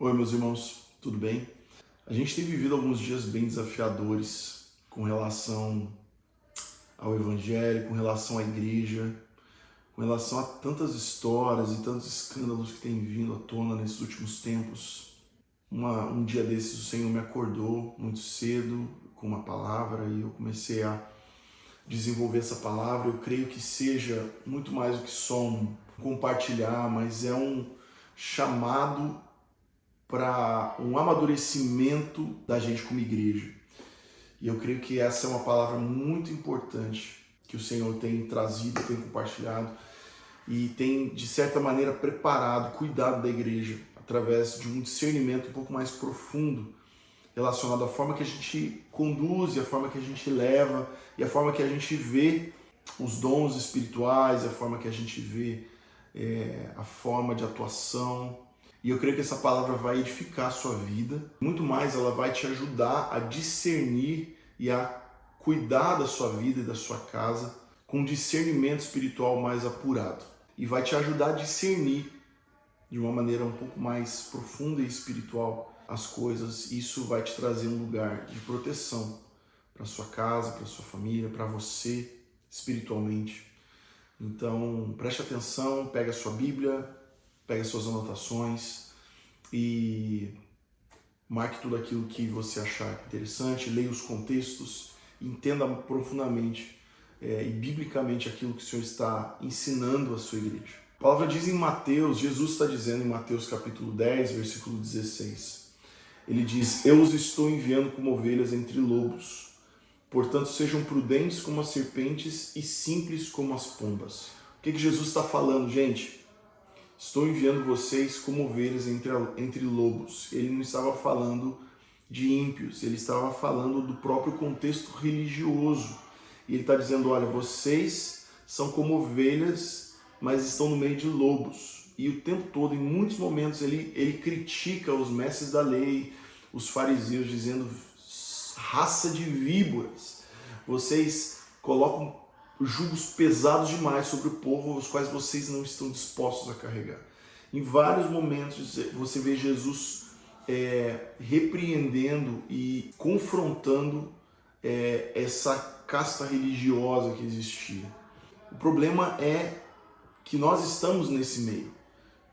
Oi, meus irmãos, tudo bem? A gente tem vivido alguns dias bem desafiadores com relação ao Evangelho, com relação à igreja, com relação a tantas histórias e tantos escândalos que têm vindo à tona nesses últimos tempos. Um dia desses o Senhor me acordou muito cedo com uma palavra e eu comecei a desenvolver essa palavra. Eu creio que seja muito mais do que só um compartilhar, mas é um chamado para um amadurecimento da gente como igreja. E eu creio que essa é uma palavra muito importante que o Senhor tem trazido, tem compartilhado e tem, de certa maneira, preparado, cuidado da igreja através de um discernimento um pouco mais profundo relacionado à forma que a gente conduz, a forma que a gente leva e a forma que a gente vê os dons espirituais, a forma que a gente vê a forma de atuação. E eu creio que essa palavra vai edificar a sua vida. Muito mais, ela vai te ajudar a discernir e a cuidar da sua vida e da sua casa com um discernimento espiritual mais apurado. E vai te ajudar a discernir de uma maneira um pouco mais profunda e espiritual as coisas. Isso vai te trazer um lugar de proteção para sua casa, para sua família, para você espiritualmente. Então, preste atenção, pega a sua Bíblia, pega suas anotações e marque tudo aquilo que você achar interessante, leia os contextos, entenda profundamente e biblicamente aquilo que o Senhor está ensinando à sua igreja. A palavra diz em Mateus, Jesus está dizendo em Mateus capítulo 10, versículo 16, ele diz: eu os estou enviando como ovelhas entre lobos, portanto sejam prudentes como as serpentes e simples como as pombas. O que Jesus está falando, gente? Estou enviando vocês como ovelhas entre lobos. Ele não estava falando de ímpios, ele estava falando do próprio contexto religioso. E ele está dizendo, olha, vocês são como ovelhas, mas estão no meio de lobos. E o tempo todo, em muitos momentos, ele critica os mestres da lei, os fariseus, dizendo, raça de víboras, vocês colocam julgos pesados demais sobre o povo, os quais vocês não estão dispostos a carregar. Em vários momentos você vê Jesus repreendendo e confrontando essa casta religiosa que existia. O problema é que nós estamos nesse meio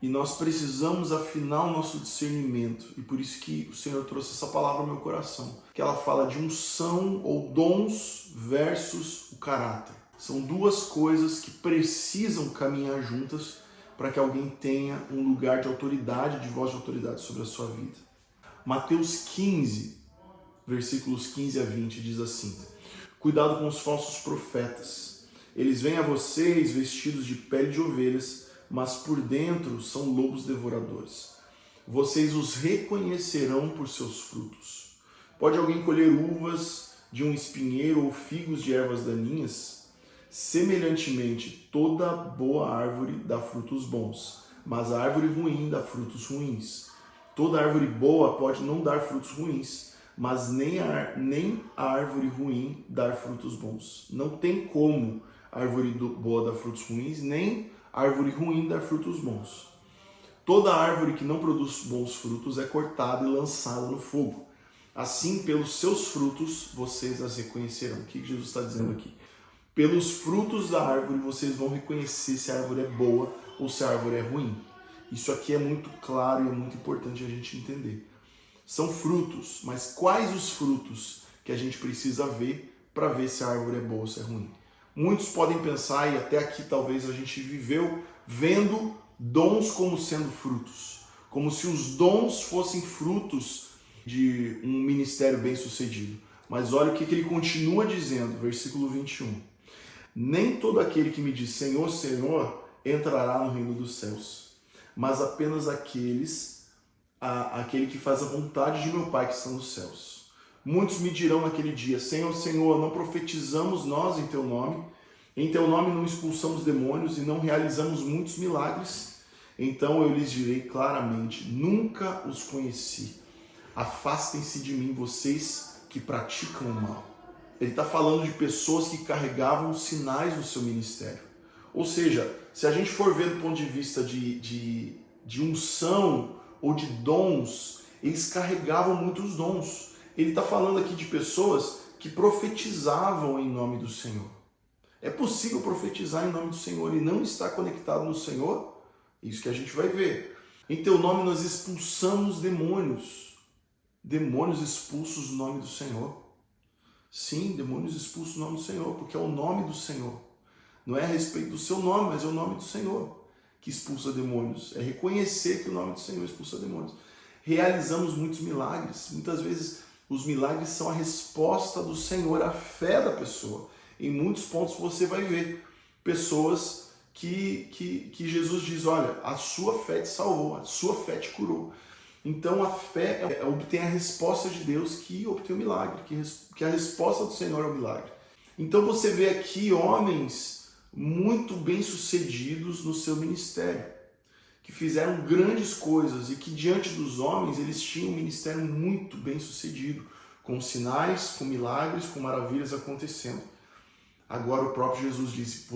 e nós precisamos afinar o nosso discernimento, e por isso que o Senhor trouxe essa palavra ao meu coração, que ela fala de unção ou dons versus o caráter. São duas coisas que precisam caminhar juntas para que alguém tenha um lugar de autoridade, de voz de autoridade sobre a sua vida. Mateus 15, versículos 15 a 20 diz assim: cuidado com os falsos profetas. Eles vêm a vocês vestidos de pele de ovelhas, mas por dentro são lobos devoradores. Vocês os reconhecerão por seus frutos. Pode alguém colher uvas de um espinheiro ou figos de ervas daninhas? Semelhantemente, toda boa árvore dá frutos bons, mas a árvore ruim dá frutos ruins. Toda árvore boa pode não dar frutos ruins, mas nem a árvore ruim dar frutos bons. Não tem como a árvore boa dar frutos ruins, nem a árvore ruim dar frutos bons. Toda árvore que não produz bons frutos é cortada e lançada no fogo. Assim, pelos seus frutos, vocês as reconhecerão. O que Jesus está dizendo aqui? Pelos frutos da árvore vocês vão reconhecer se a árvore é boa ou se a árvore é ruim. Isso aqui é muito claro e é muito importante a gente entender. São frutos, mas quais os frutos que a gente precisa ver para ver se a árvore é boa ou se é ruim? Muitos podem pensar, e até aqui talvez a gente viveu, vendo dons como sendo frutos. Como se os dons fossem frutos de um ministério bem sucedido. Mas olha o que ele continua dizendo, versículo 21. Nem todo aquele que me diz Senhor, Senhor, entrará no reino dos céus, mas apenas aquele que faz a vontade de meu Pai que está nos céus. Muitos me dirão naquele dia, Senhor, Senhor, não profetizamos nós em teu nome não expulsamos demônios e não realizamos muitos milagres? Então eu lhes direi claramente, nunca os conheci. Afastem-se de mim, vocês que praticam o mal. Ele está falando de pessoas que carregavam sinais no seu ministério. Ou seja, se a gente for ver do ponto de vista de unção ou de dons, eles carregavam muitos dons. Ele está falando aqui de pessoas que profetizavam em nome do Senhor. É possível profetizar em nome do Senhor e não estar conectado no Senhor? Isso que a gente vai ver. Em teu nome nós expulsamos demônios. Demônios expulsos no nome do Senhor. Sim, demônios expulsos no nome do Senhor, porque é o nome do Senhor. Não é a respeito do seu nome, mas é o nome do Senhor que expulsa demônios. É reconhecer que o nome do Senhor expulsa demônios. Realizamos muitos milagres. Muitas vezes os milagres são a resposta do Senhor à fé da pessoa. Em muitos pontos você vai ver pessoas que Jesus diz, olha, a sua fé te salvou, a sua fé te curou. Então a fé obtém a resposta de Deus que obtém o milagre, que a resposta do Senhor é o milagre. Então você vê aqui homens muito bem-sucedidos no seu ministério, que fizeram grandes coisas e que diante dos homens eles tinham um ministério muito bem-sucedido, com sinais, com milagres, com maravilhas acontecendo. Agora o próprio Jesus disse,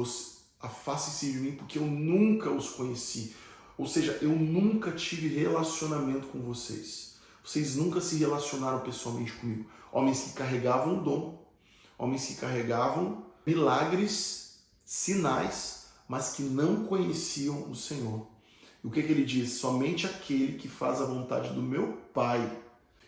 afaste-se de mim porque eu nunca os conheci. Ou seja, eu nunca tive relacionamento com vocês. Vocês nunca se relacionaram pessoalmente comigo. Homens que carregavam dom, homens que carregavam milagres, sinais, mas que não conheciam o Senhor. E o que ele diz? Somente aquele que faz a vontade do meu Pai.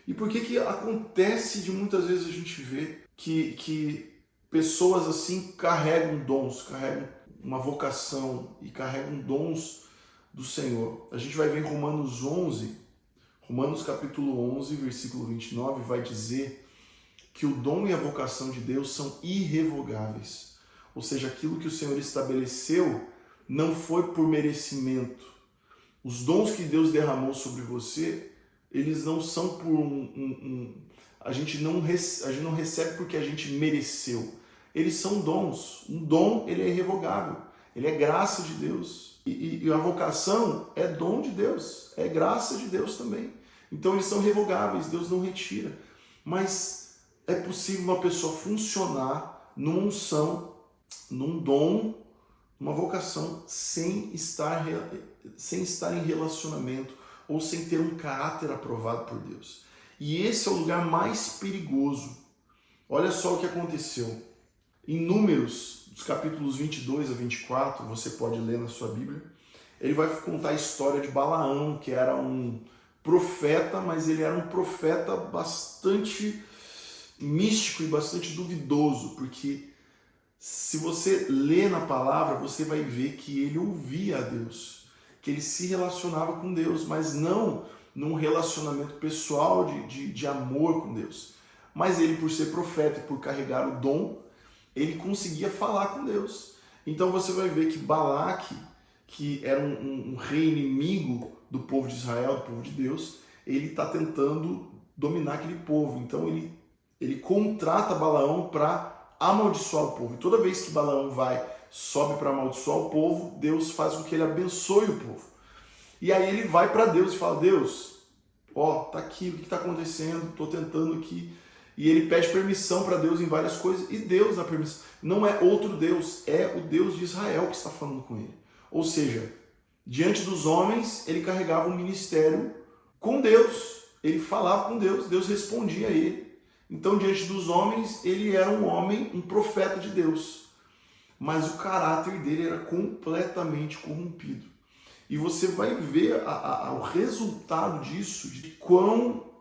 E por que acontece de muitas vezes a gente vê que pessoas assim carregam dons, carregam uma vocação e carregam dons do Senhor? A gente vai ver em Romanos 11, Romanos capítulo 11, versículo 29, vai dizer que o dom e a vocação de Deus são irrevogáveis. Ou seja, aquilo que o Senhor estabeleceu não foi por merecimento. Os dons que Deus derramou sobre você, eles não são por a gente não recebe porque a gente mereceu. Eles são dons. Um dom, ele é irrevogável. Ele é graça de Deus. E a vocação é dom de Deus. É graça de Deus também. Então eles são revogáveis, Deus não retira. Mas é possível uma pessoa funcionar numa unção, num dom, numa vocação, sem estar em relacionamento ou sem ter um caráter aprovado por Deus. E esse é o lugar mais perigoso. Olha só o que aconteceu. Em Números, dos capítulos 22 a 24, você pode ler na sua Bíblia, ele vai contar a história de Balaão, que era um profeta, mas ele era um profeta bastante místico e bastante duvidoso, porque se você lê na palavra, você vai ver que ele ouvia a Deus, que ele se relacionava com Deus, mas não num relacionamento pessoal de amor com Deus. Mas ele, por ser profeta e por carregar o dom, ele conseguia falar com Deus. Então você vai ver que Balaque, que era um rei inimigo do povo de Israel, do povo de Deus, ele está tentando dominar aquele povo. Então ele contrata Balaão para amaldiçoar o povo. E toda vez que Balaão sobe para amaldiçoar o povo, Deus faz com que ele abençoe o povo. E aí ele vai para Deus e fala, Deus, tá aqui, o que está acontecendo? Estou tentando aqui. E ele pede permissão para Deus em várias coisas, e Deus dá permissão. Não é outro Deus, é o Deus de Israel que está falando com ele. Ou seja, diante dos homens, ele carregava um ministério com Deus. Ele falava com Deus, Deus respondia a ele. Então, diante dos homens, ele era um homem, um profeta de Deus. Mas o caráter dele era completamente corrompido. E você vai ver o resultado disso, de quão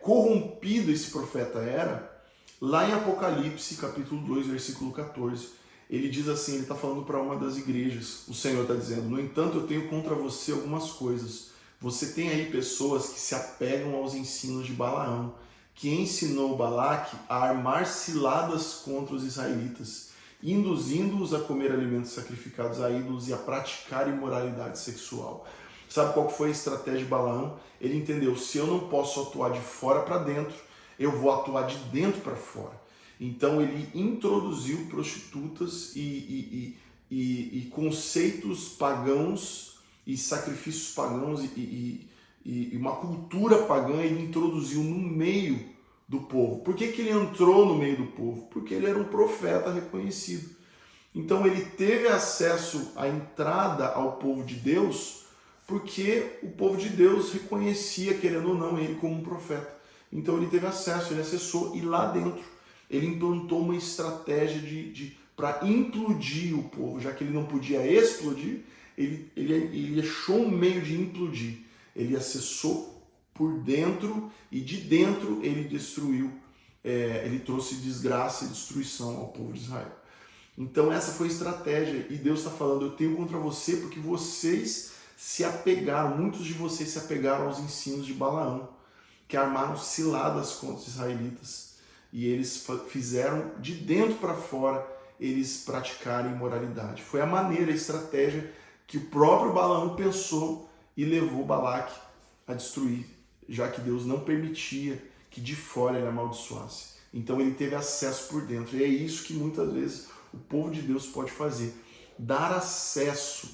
corrompido esse profeta era, lá em Apocalipse, capítulo 2, versículo 14. Ele diz assim, ele está falando para uma das igrejas, o Senhor está dizendo, no entanto, eu tenho contra você algumas coisas. Você tem aí pessoas que se apegam aos ensinos de Balaão, que ensinou Balaque a armar ciladas contra os israelitas, induzindo-os a comer alimentos sacrificados a ídolos e a praticar imoralidade sexual. Sabe qual foi a estratégia de Balaão? Ele entendeu, se eu não posso atuar de fora para dentro, eu vou atuar de dentro para fora. Então ele introduziu prostitutas e conceitos pagãos e sacrifícios pagãos e uma cultura pagã ele introduziu no meio do povo. Por que ele entrou no meio do povo? Porque ele era um profeta reconhecido. Então ele teve acesso à entrada ao povo de Deus porque o povo de Deus reconhecia, querendo ou não, ele como um profeta. Então ele teve acesso, ele acessou, e lá dentro ele implantou uma estratégia para implodir o povo, já que ele não podia explodir, ele achou um meio de implodir. Ele acessou por dentro e de dentro ele destruiu, ele trouxe desgraça e destruição ao povo de Israel. Então essa foi a estratégia, e Deus está falando, eu tenho contra você porque vocês se apegaram, muitos de vocês se apegaram aos ensinos de Balaão, que armaram ciladas contra os israelitas, e eles fizeram de dentro para fora eles praticarem imoralidade. Foi a maneira, a estratégia que o próprio Balaão pensou e levou Balaque a destruir, já que Deus não permitia que de fora ele amaldiçoasse. Então ele teve acesso por dentro, e é isso que muitas vezes o povo de Deus pode fazer, dar acesso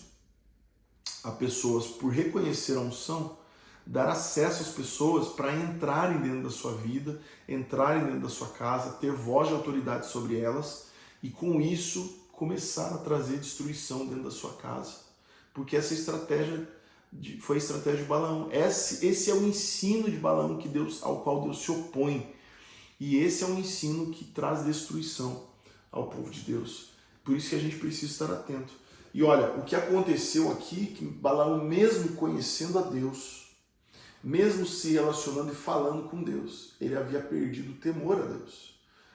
a pessoas por reconhecer a unção, dar acesso às pessoas para entrarem dentro da sua vida, entrarem dentro da sua casa, ter voz de autoridade sobre elas, e com isso começar a trazer destruição dentro da sua casa. Porque essa estratégia foi a estratégia de Balaão. Esse é o ensino de Balaão ao qual Deus se opõe. E esse é um ensino que traz destruição ao povo de Deus. Por isso que a gente precisa estar atento. E olha, o que aconteceu aqui, que Balaão, mesmo conhecendo a Deus, mesmo se relacionando e falando com Deus, ele havia perdido o temor a Deus.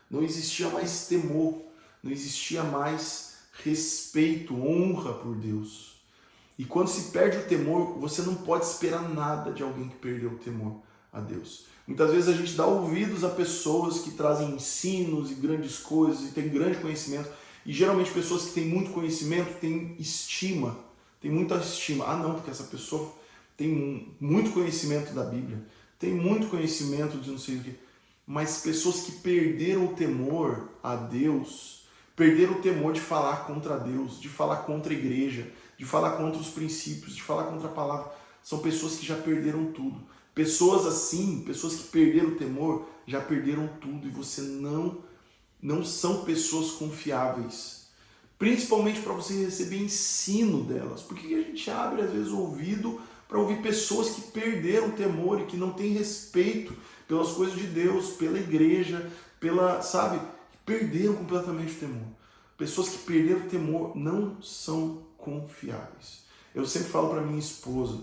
Não existia mais temor, não existia mais respeito, honra por Deus. E quando se perde o temor, você não pode esperar nada de alguém que perdeu o temor a Deus. Muitas vezes a gente dá ouvidos a pessoas que trazem ensinos e grandes coisas e têm grande conhecimento. E geralmente pessoas que têm muito conhecimento têm estima, têm muita estima. Ah não, porque essa pessoa tem muito conhecimento da Bíblia, tem muito conhecimento de não sei o quê. Mas pessoas que perderam o temor a Deus, perderam o temor de falar contra Deus, de falar contra a igreja, de falar contra os princípios, de falar contra a palavra, são pessoas que já perderam tudo. Pessoas assim, pessoas que perderam o temor, já perderam tudo, e você não são pessoas confiáveis. Principalmente para você receber ensino delas. Porque a gente abre às vezes o ouvido para ouvir pessoas que perderam o temor e que não têm respeito pelas coisas de Deus, pela igreja, perderam completamente o temor. Pessoas que perderam o temor não são confiáveis. Eu sempre falo para minha esposa,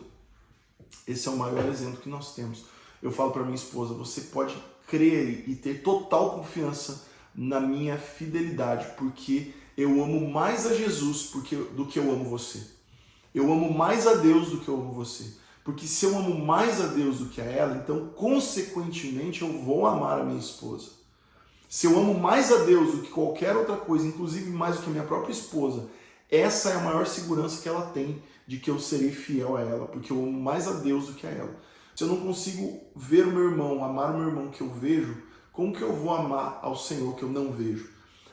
esse é o maior exemplo que nós temos. Eu falo para minha esposa, você pode crer e ter total confiança na minha fidelidade, porque eu amo mais a Jesus do que eu amo você. Eu amo mais a Deus do que eu amo você. Porque se eu amo mais a Deus do que a ela, então, consequentemente, eu vou amar a minha esposa. Se eu amo mais a Deus do que qualquer outra coisa, inclusive mais do que a minha própria esposa, essa é a maior segurança que ela tem de que eu serei fiel a ela, porque eu amo mais a Deus do que a ela. Se eu não consigo ver o meu irmão, amar o meu irmão que eu vejo, como que eu vou amar ao Senhor que eu não vejo?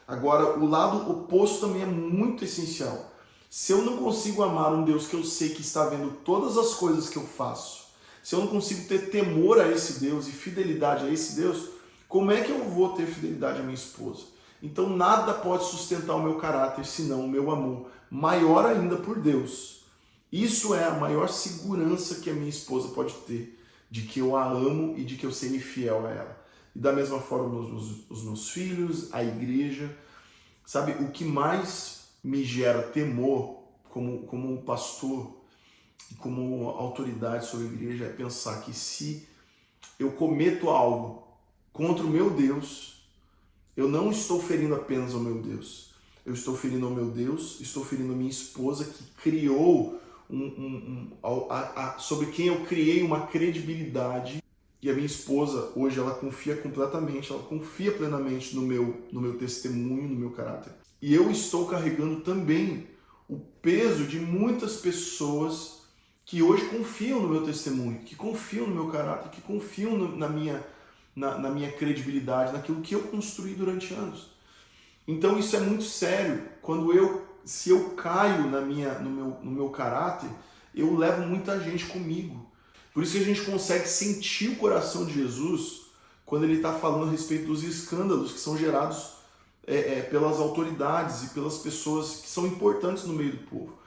Agora, o lado oposto também é muito essencial. Se eu não consigo amar um Deus que eu sei que está vendo todas as coisas que eu faço, se eu não consigo ter temor a esse Deus e fidelidade a esse Deus, como é que eu vou ter fidelidade à minha esposa? Então nada pode sustentar o meu caráter senão o meu amor, maior ainda por Deus. Isso é a maior segurança que a minha esposa pode ter, de que eu a amo e de que eu serei fiel a ela. E da mesma forma os meus filhos, a igreja. Sabe, o que mais me gera temor como pastor e como autoridade sobre a igreja é pensar que se eu cometo algo contra o meu Deus, eu não estou ferindo apenas ao meu Deus. Eu estou ferindo ao meu Deus, estou ferindo a minha esposa que criou sobre quem eu criei uma credibilidade. E a minha esposa, hoje, ela confia completamente, ela confia plenamente no meu testemunho, no meu caráter. E eu estou carregando também o peso de muitas pessoas que hoje confiam no meu testemunho, que confiam no meu caráter, que confiam na minha credibilidade, naquilo que eu construí durante anos. Então isso é muito sério. Se eu caio no meu caráter, eu levo muita gente comigo. Por isso que a gente consegue sentir o coração de Jesus quando ele está falando a respeito dos escândalos que são gerados pelas autoridades e pelas pessoas que são importantes no meio do povo.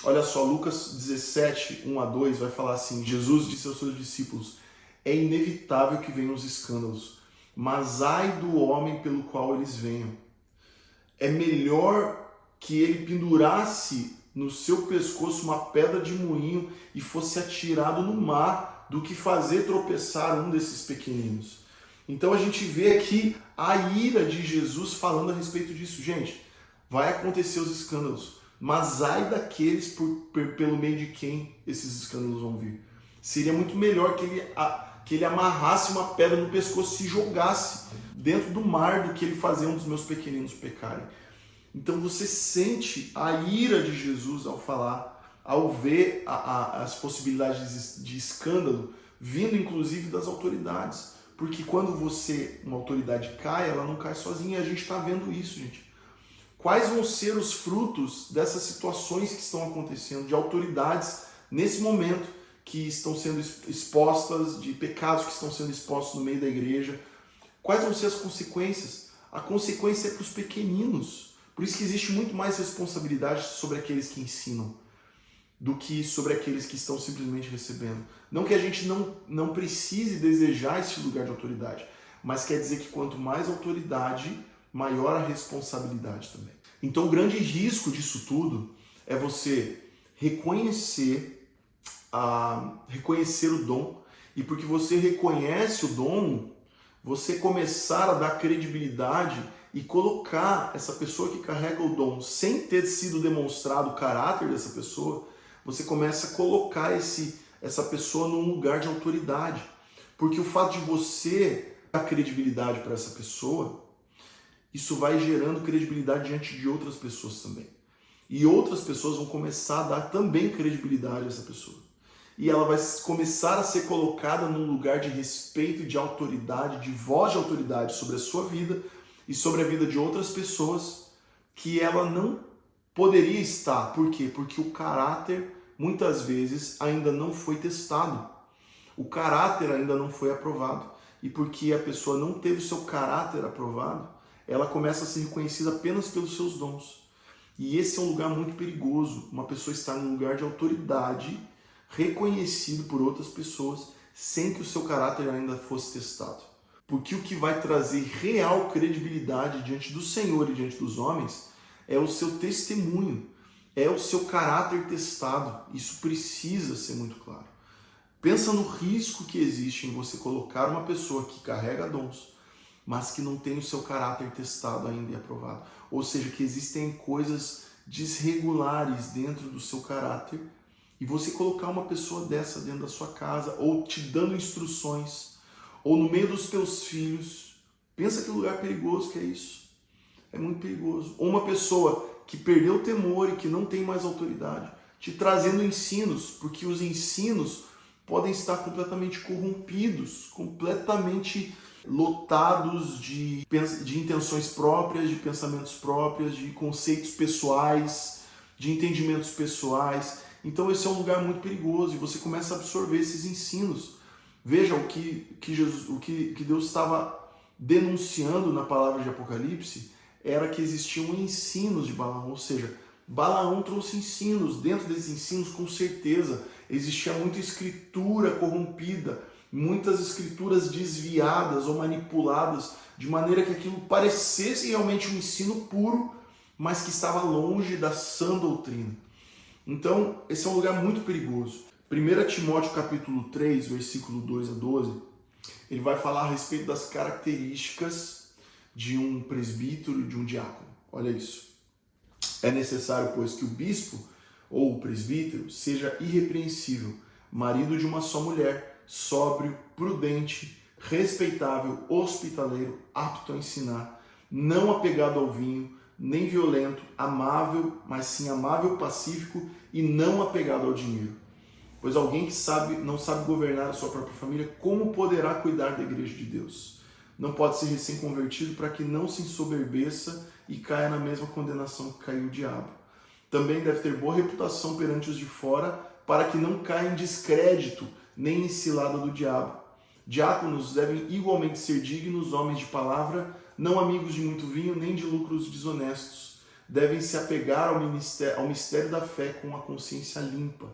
Olha só, Lucas 17, 1 a 2 vai falar assim: Jesus disse aos seus discípulos: é inevitável que venham os escândalos, mas ai do homem pelo qual eles venham. É melhor que ele pendurasse no seu pescoço uma pedra de moinho e fosse atirado no mar do que fazer tropeçar um desses pequeninos. Então a gente vê aqui a ira de Jesus falando a respeito disso. Gente, vai acontecer os escândalos, mas ai daqueles pelo meio de quem esses escândalos vão vir. Seria muito melhor que ele amarrasse uma pedra no pescoço e se jogasse dentro do mar do que ele fazer um dos meus pequeninos pecarem. Então você sente a ira de Jesus ao falar, ao ver as possibilidades de escândalo vindo inclusive das autoridades. Porque quando uma autoridade cai, ela não cai sozinha, e a gente está vendo isso, gente. Quais vão ser os frutos dessas situações que estão acontecendo, de autoridades nesse momento que estão sendo expostas, de pecados que estão sendo expostos no meio da igreja? Quais vão ser as consequências? A consequência é para os pequeninos. Por isso que existe muito mais responsabilidade sobre aqueles que ensinam do que sobre aqueles que estão simplesmente recebendo. Não que a gente não precise desejar esse lugar de autoridade, mas quer dizer que quanto mais autoridade, maior a responsabilidade também. Então o grande risco disso tudo é você reconhecer o dom, e porque você reconhece o dom, você começar a dar credibilidade e colocar essa pessoa que carrega o dom sem ter sido demonstrado o caráter dessa pessoa, você começa a colocar essa pessoa num lugar de autoridade. Porque o fato de você dar credibilidade para essa pessoa, isso vai gerando credibilidade diante de outras pessoas também. E outras pessoas vão começar a dar também credibilidade a essa pessoa. E ela vai começar a ser colocada num lugar de respeito e de autoridade, de voz de autoridade sobre a sua vida e sobre a vida de outras pessoas que ela não poderia estar. Por quê? Porque o caráter, muitas vezes, ainda não foi testado. O caráter ainda não foi aprovado. E porque a pessoa não teve o seu caráter aprovado, ela começa a ser reconhecida apenas pelos seus dons. E esse é um lugar muito perigoso. Uma pessoa estar num lugar de autoridade, reconhecido por outras pessoas, sem que o seu caráter ainda fosse testado. Porque o que vai trazer real credibilidade diante do Senhor e diante dos homens é o seu testemunho, é o seu caráter testado. Isso precisa ser muito claro. Pensa no risco que existe em você colocar uma pessoa que carrega dons, mas que não tem o seu caráter testado ainda e aprovado. Ou seja, que existem coisas desregulares dentro do seu caráter, e você colocar uma pessoa dessa dentro da sua casa, ou te dando instruções, ou no meio dos teus filhos. Pensa que lugar perigoso que é isso. É muito perigoso. Ou uma pessoa que perdeu o temor e que não tem mais autoridade, te trazendo ensinos, porque os ensinos podem estar completamente corrompidos, completamente lotados de intenções próprias, de pensamentos próprios, de conceitos pessoais, de entendimentos pessoais. Então esse é um lugar muito perigoso e você começa a absorver esses ensinos. Veja o que Deus estava denunciando na palavra de Apocalipse era que existiam ensinos de Balaão, ou seja, Balaão trouxe ensinos. Dentro desses ensinos, com certeza, existia muita escritura corrompida, muitas escrituras desviadas ou manipuladas, de maneira que aquilo parecesse realmente um ensino puro, mas que estava longe da sã doutrina. Então, esse é um lugar muito perigoso. 1 Timóteo capítulo 3, versículo 2 a 12, ele vai falar a respeito das características de um presbítero e de um diácono. Olha isso. É necessário, pois, que o bispo ou o presbítero seja irrepreensível, marido de uma só mulher, sóbrio, prudente, respeitável, hospitaleiro, apto a ensinar, não apegado ao vinho, nem violento, amável, mas sim amável, pacífico e não apegado ao dinheiro. Pois alguém que não sabe governar a sua própria família, como poderá cuidar da igreja de Deus? Não pode ser recém-convertido para que não se ensoberbeça e caia na mesma condenação que caiu o diabo. Também deve ter boa reputação perante os de fora, para que não caia em descrédito, nem em cilada do diabo. Diáconos devem igualmente ser dignos, homens de palavra, não amigos de muito vinho, nem de lucros desonestos. devem se apegar ao mistério da fé com a consciência limpa,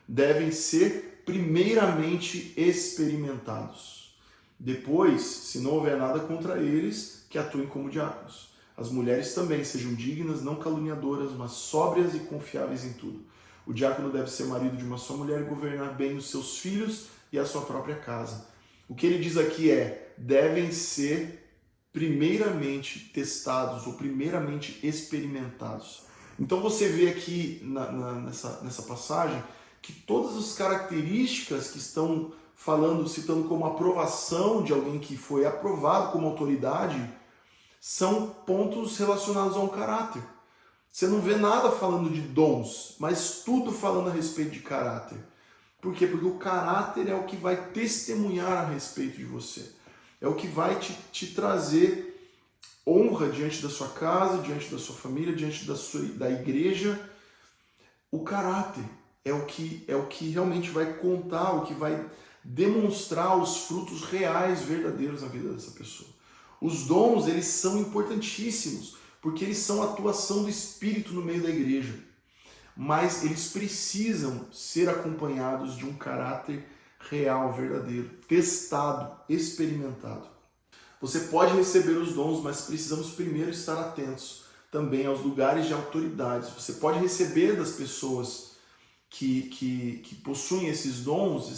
devem ser primeiramente experimentados. Depois, se não houver nada contra eles, que atuem como diáconos. As mulheres também sejam dignas, não caluniadoras, mas sóbrias e confiáveis em tudo. O diácono deve ser marido de uma só mulher e governar bem os seus filhos e a sua própria casa. O que ele diz aqui é, devem ser primeiramente testados ou primeiramente experimentados. Então você vê aqui nessa passagem que todas as características que estão citando como aprovação de alguém que foi aprovado como autoridade, são pontos relacionados a um caráter. Você não vê nada falando de dons, mas tudo falando a respeito de caráter. Por quê? Porque o caráter é o que vai testemunhar a respeito de você. É o que vai te trazer honra diante da sua casa, diante da sua família, diante da igreja. O caráter é o que realmente vai contar, o que vai demonstrar os frutos reais, verdadeiros na vida dessa pessoa. Os dons, eles são importantíssimos, porque eles são a atuação do Espírito no meio da igreja. Mas eles precisam ser acompanhados de um caráter real, verdadeiro, testado, experimentado. Você pode receber os dons, mas precisamos primeiro estar atentos também aos lugares de autoridades. Você pode receber das pessoas que possuem esses dons,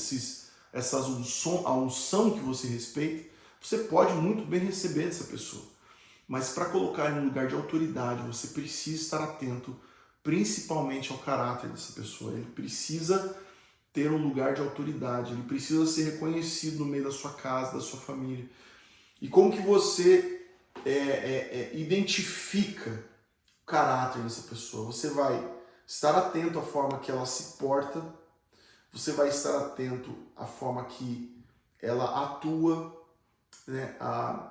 a unção que você respeita, você pode muito bem receber dessa pessoa. Mas para colocar em um lugar de autoridade, você precisa estar atento principalmente ao caráter dessa pessoa. Ele precisa ter um lugar de autoridade, ele precisa ser reconhecido no meio da sua casa, da sua família. E como que você identifica o caráter dessa pessoa? Você vai estar atento à forma que ela se porta, você vai estar atento à forma que ela atua, né?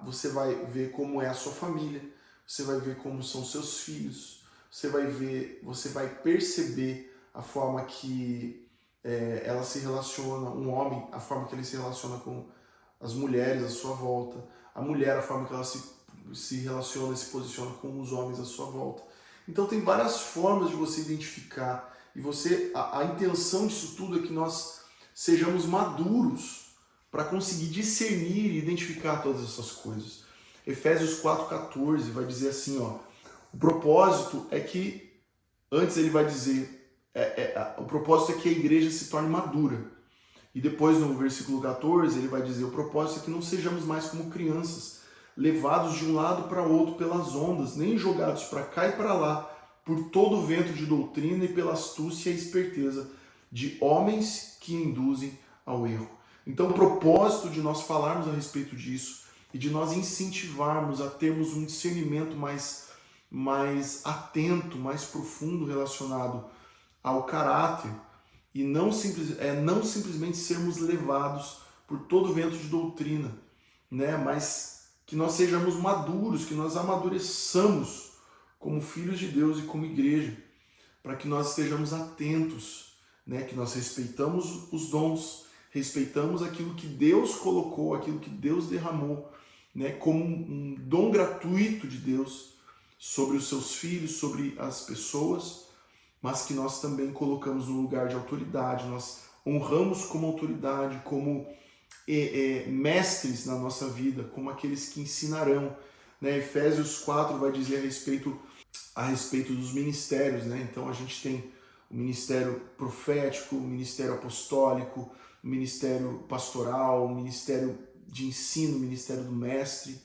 Você vai ver como é a sua família, você vai ver como são seus filhos, você vai perceber a forma que ela se relaciona, um homem, a forma que ele se relaciona com as mulheres à sua volta, a mulher, a forma que ela se relaciona e se posiciona com os homens à sua volta. Então tem várias formas de você identificar, e a intenção disso tudo é que nós sejamos maduros para conseguir discernir e identificar todas essas coisas. Efésios 4,14 vai dizer assim, o propósito é que, antes ele vai dizer, o propósito é que a igreja se torne madura. E depois no versículo 14 ele vai dizer, o propósito é que não sejamos mais como crianças, levados de um lado para outro pelas ondas, nem jogados para cá e para lá, por todo o vento de doutrina e pela astúcia e esperteza de homens que induzem ao erro. Então o propósito de nós falarmos a respeito disso e de nós incentivarmos a termos um discernimento mais atento, mais profundo relacionado ao caráter e não simplesmente sermos levados por todo o vento de doutrina, né? Mas que nós sejamos maduros, que nós amadureçamos como filhos de Deus e como igreja, para que nós estejamos atentos, né? Que nós respeitamos os dons, respeitamos aquilo que Deus colocou, aquilo que Deus derramou, né? Como um dom gratuito de Deus sobre os seus filhos, sobre as pessoas, mas que nós também colocamos no lugar de autoridade, nós honramos como autoridade, como mestres na nossa vida, como aqueles que ensinarão, né? Efésios 4 vai dizer a respeito dos ministérios, né? Então a gente tem o ministério profético, o ministério apostólico, o ministério pastoral, o ministério de ensino, o ministério do mestre,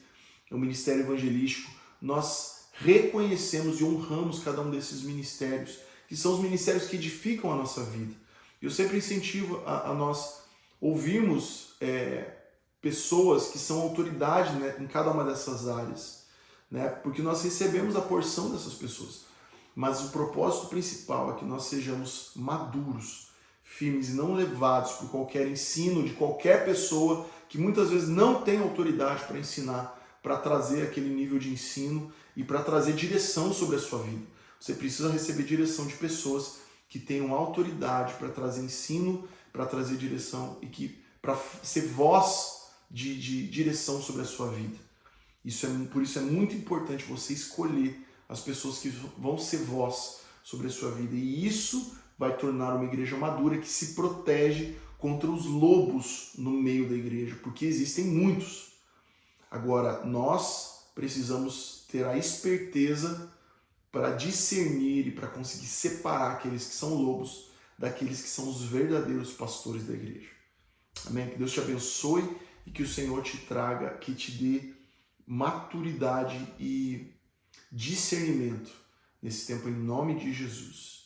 o ministério evangelístico. Nós reconhecemos e honramos cada um desses ministérios, que são os ministérios que edificam a nossa vida. Eu sempre incentivo a nós ouvirmos pessoas que são autoridade, né, em cada uma dessas áreas, né, porque nós recebemos a porção dessas pessoas. Mas o propósito principal é que nós sejamos maduros, firmes e não levados por qualquer ensino de qualquer pessoa que muitas vezes não tem autoridade para ensinar, para trazer aquele nível de ensino e para trazer direção sobre a sua vida. Você precisa receber direção de pessoas que tenham autoridade para trazer ensino, para trazer direção e para ser voz de direção sobre a sua vida. Por isso é muito importante você escolher as pessoas que vão ser voz sobre a sua vida. E isso vai tornar uma igreja madura que se protege contra os lobos no meio da igreja, porque existem muitos. Agora, nós precisamos ter a esperteza para discernir e para conseguir separar aqueles que são lobos daqueles que são os verdadeiros pastores da igreja. Amém? Que Deus te abençoe e que o Senhor te traga, que te dê maturidade e discernimento nesse tempo, em nome de Jesus.